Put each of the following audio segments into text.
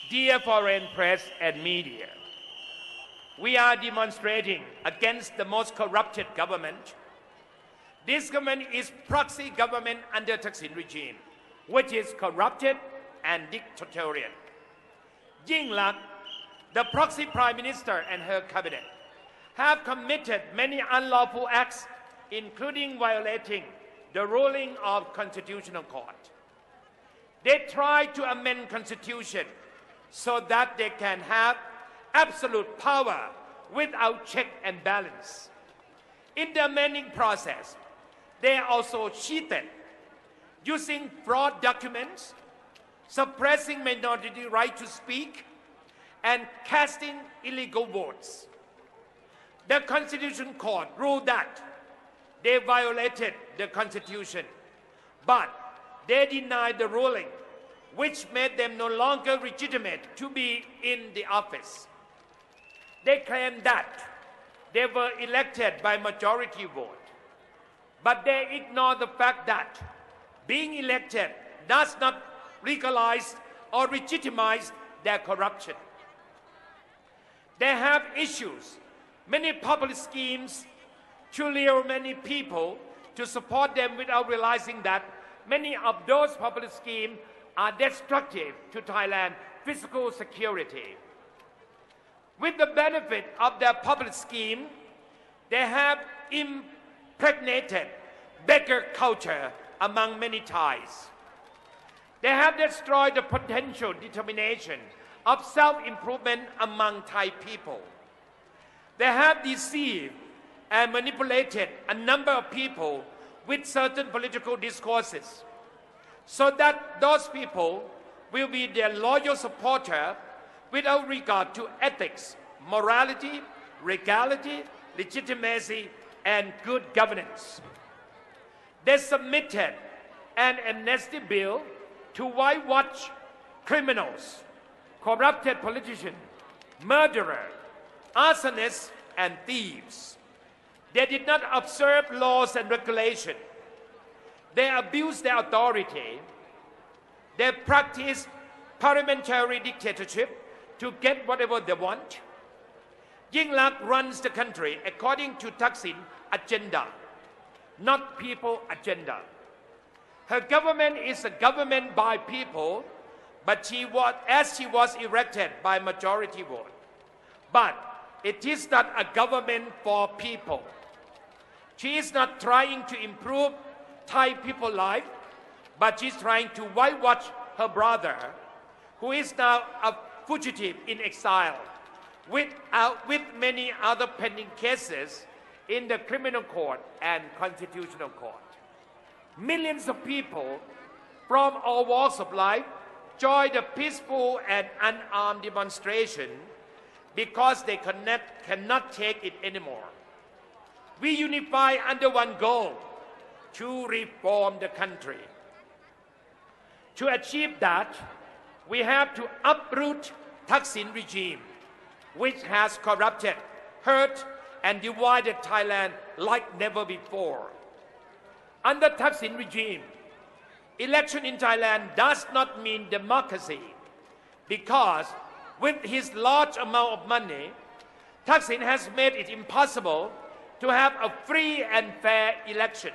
Dear foreign press and media, we are demonstrating against the most corrupted government. This government is proxy government under Thaksin regime, which is corrupted and dictatorial. Yingluck, the proxy prime minister and her cabinet, have committed many unlawful acts, including violating the ruling of Constitutional Court. They try to amend Constitution so that they can have absolute power without check and balance. In the amending process, they also cheated, using fraud documents, suppressing minority right to speak, and casting illegal votes. The Constitution Court ruled that they violated the Constitution, but they denied the ruling, which made them no longer legitimate to be in the office. They claimed that they were elected by majority vote, but they ignore the fact that being elected does not legalize or legitimize their corruption. They have issues, many populist schemes to lure many people to support them without realizing that many of those populist schemes are destructive to Thailand's physical security. With the benefit of their populist scheme, they have impregnated beggar culture among many Thais. They have destroyed the potential determination of self-improvement among Thai people. They have deceived and manipulated a number of people with certain political discourses, so that those people will be their loyal supporter without regard to ethics, morality, legality, legitimacy, and good governance. They submitted an amnesty bill to whitewash criminals, corrupted politicians, murderers, arsonists, and thieves. They did not observe laws and regulations. They abused their authority. They practiced parliamentary dictatorship to get whatever they want. Yingluck runs the country according to Thaksin agenda, not people agenda. Her government is a government by people, but she was elected by majority vote. But it is not a government for people. She is not trying to improve Thai people's life, but she's trying to whitewash her brother, who is now a fugitive in exile, with many other pending cases in the criminal court and constitutional court. Millions of people from all walks of life joined the peaceful and unarmed demonstration because they cannot take it anymore. We unify under one goal: to reform the country. To achieve that, we have to uproot Thaksin regime, which has corrupted, hurt, and divided Thailand like never before. Under Thaksin regime, election in Thailand does not mean democracy, because with his large amount of money, Thaksin has made it impossible to have a free and fair election.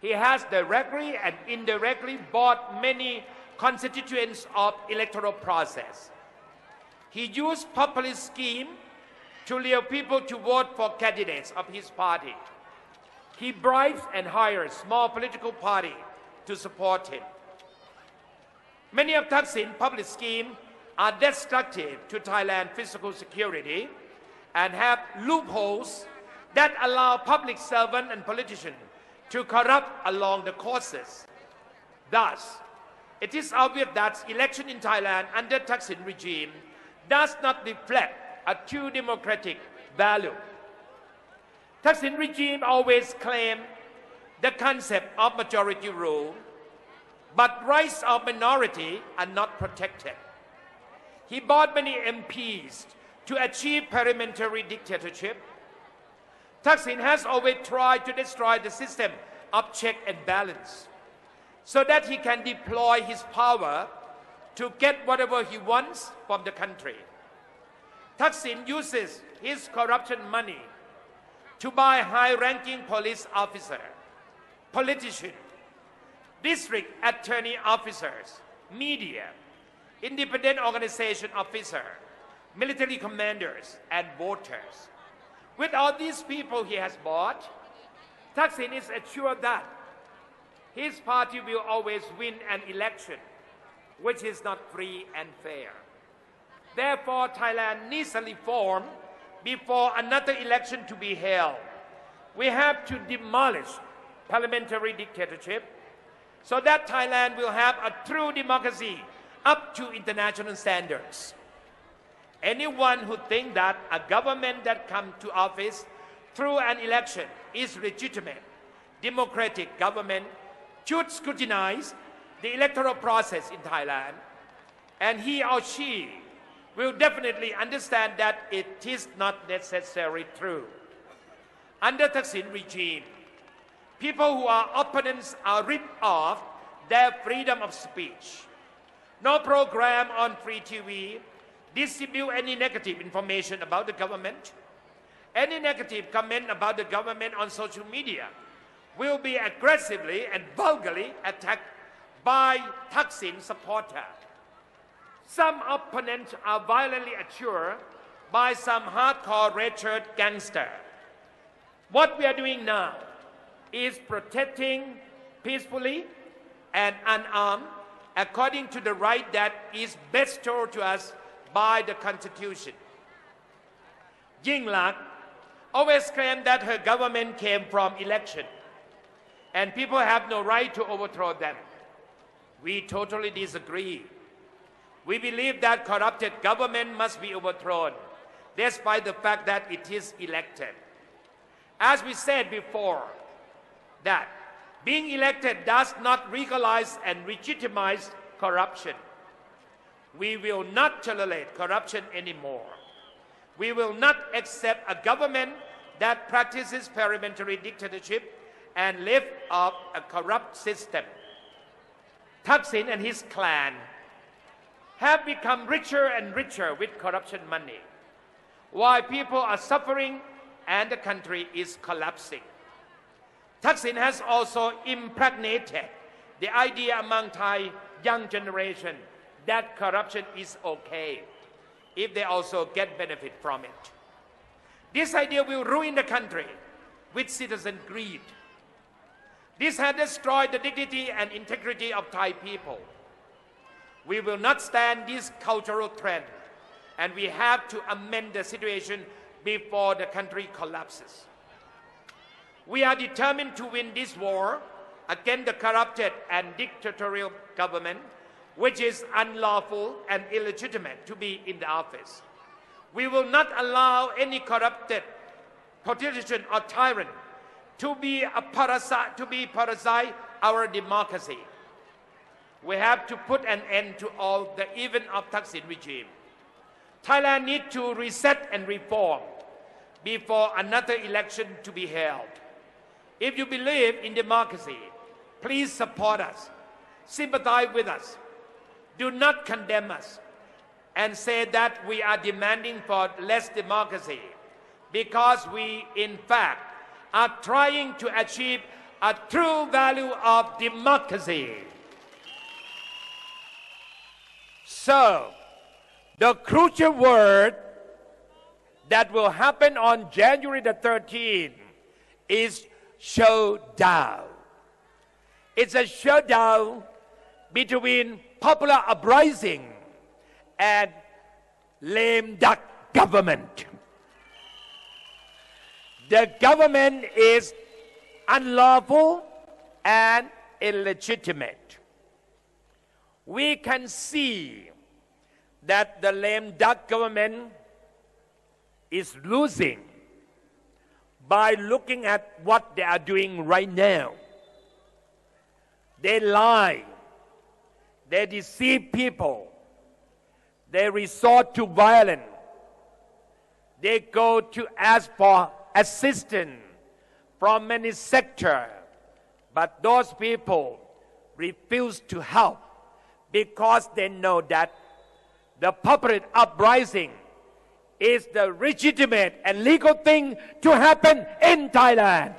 He has directly and indirectly bought many constituents of electoral process. He used populist scheme to lure people to vote for candidates of his party. He bribes and hires small political parties to support him. Many of Thaksin's populist schemes are destructive to Thailand's physical security and have loopholes that allow public servants and politicians to corrupt along the courses. Thus, it is obvious that election in Thailand under Thaksin regime does not reflect a true democratic value. Thaksin regime always claimed the concept of majority rule, but rights of minority are not protected. He bought many MPs to achieve parliamentary dictatorship. Thaksin has always tried to destroy the system of check and balance so that he can deploy his power to get whatever he wants from the country. Thaksin uses his corruption money to buy high-ranking police officers, politicians, district attorney officers, media, independent organization officers, military commanders, and voters. With all these people he has bought, Thaksin is assured that his party will always win an election, which is not free and fair. Therefore, Thailand needs a reform before another election to be held. We have to demolish parliamentary dictatorship so that Thailand will have a true democracy up to international standards. Anyone who thinks that a government that comes to office through an election is legitimate, democratic government should scrutinize the electoral process in Thailand, and he or she will definitely understand that it is not necessarily true. Under Thaksin regime, people who are opponents are ripped off their freedom of speech. No program on free TV distribute any negative information about the government. Any negative comment about the government on social media will be aggressively and vulgarly attacked by Thaksin supporters. Some opponents are violently assured by some hardcore red-shirt gangster. What we are doing now is protecting peacefully and unarmed according to the right that is bestowed to us by the Constitution. Yingluck always claimed that her government came from election and people have no right to overthrow them. We totally disagree. We believe that corrupted government must be overthrown, despite the fact that it is elected. As we said before, that being elected does not legalize and legitimize corruption. We will not tolerate corruption anymore. We will not accept a government that practices parliamentary dictatorship and lives off a corrupt system. Thaksin and his clan have become richer and richer with corruption money, while people are suffering and the country is collapsing. Thaksin has also impregnated the idea among Thai young generation that corruption is okay if they also get benefit from it. This idea will ruin the country with citizen greed. This has destroyed the dignity and integrity of Thai people. We will not stand this cultural trend, and we have to amend the situation before the country collapses. We are determined to win this war against the corrupted and dictatorial government, which is unlawful and illegitimate to be in the office. We will not allow any corrupted politician or tyrant to be a parasite our democracy. We have to put an end to all the evil of Thaksin regime. Thailand needs to reset and reform before another election to be held. If you believe in democracy, please support us, sympathize with us. Do not condemn us and say that we are demanding for less democracy, because we, in fact, are trying to achieve a true value of democracy. So, the crucial word that will happen on January the 13th is showdown. It's a showdown between popular uprising and lame duck government. The government is unlawful and illegitimate. We can see that the lame duck government is losing by looking at what they are doing right now. They lie. They deceive people. They resort to violence. They go to ask for assistance from many sectors, but those people refuse to help because they know that the popular uprising is the legitimate and legal thing to happen in Thailand.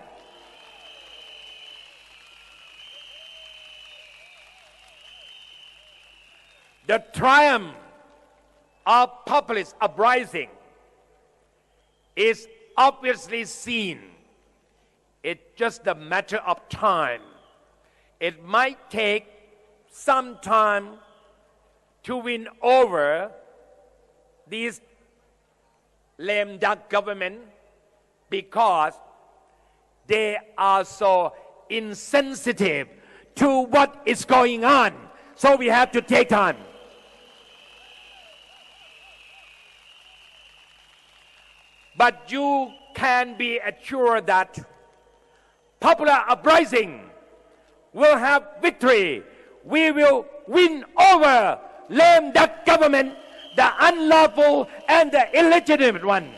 The triumph of populist uprising is obviously seen. It's just a matter of time. It might take some time to win over these lame duck government because they are so insensitive to what is going on. So we have to take time. But you can be assured that popular uprising will have victory. We will win over lame duck government, the unlawful and the illegitimate one.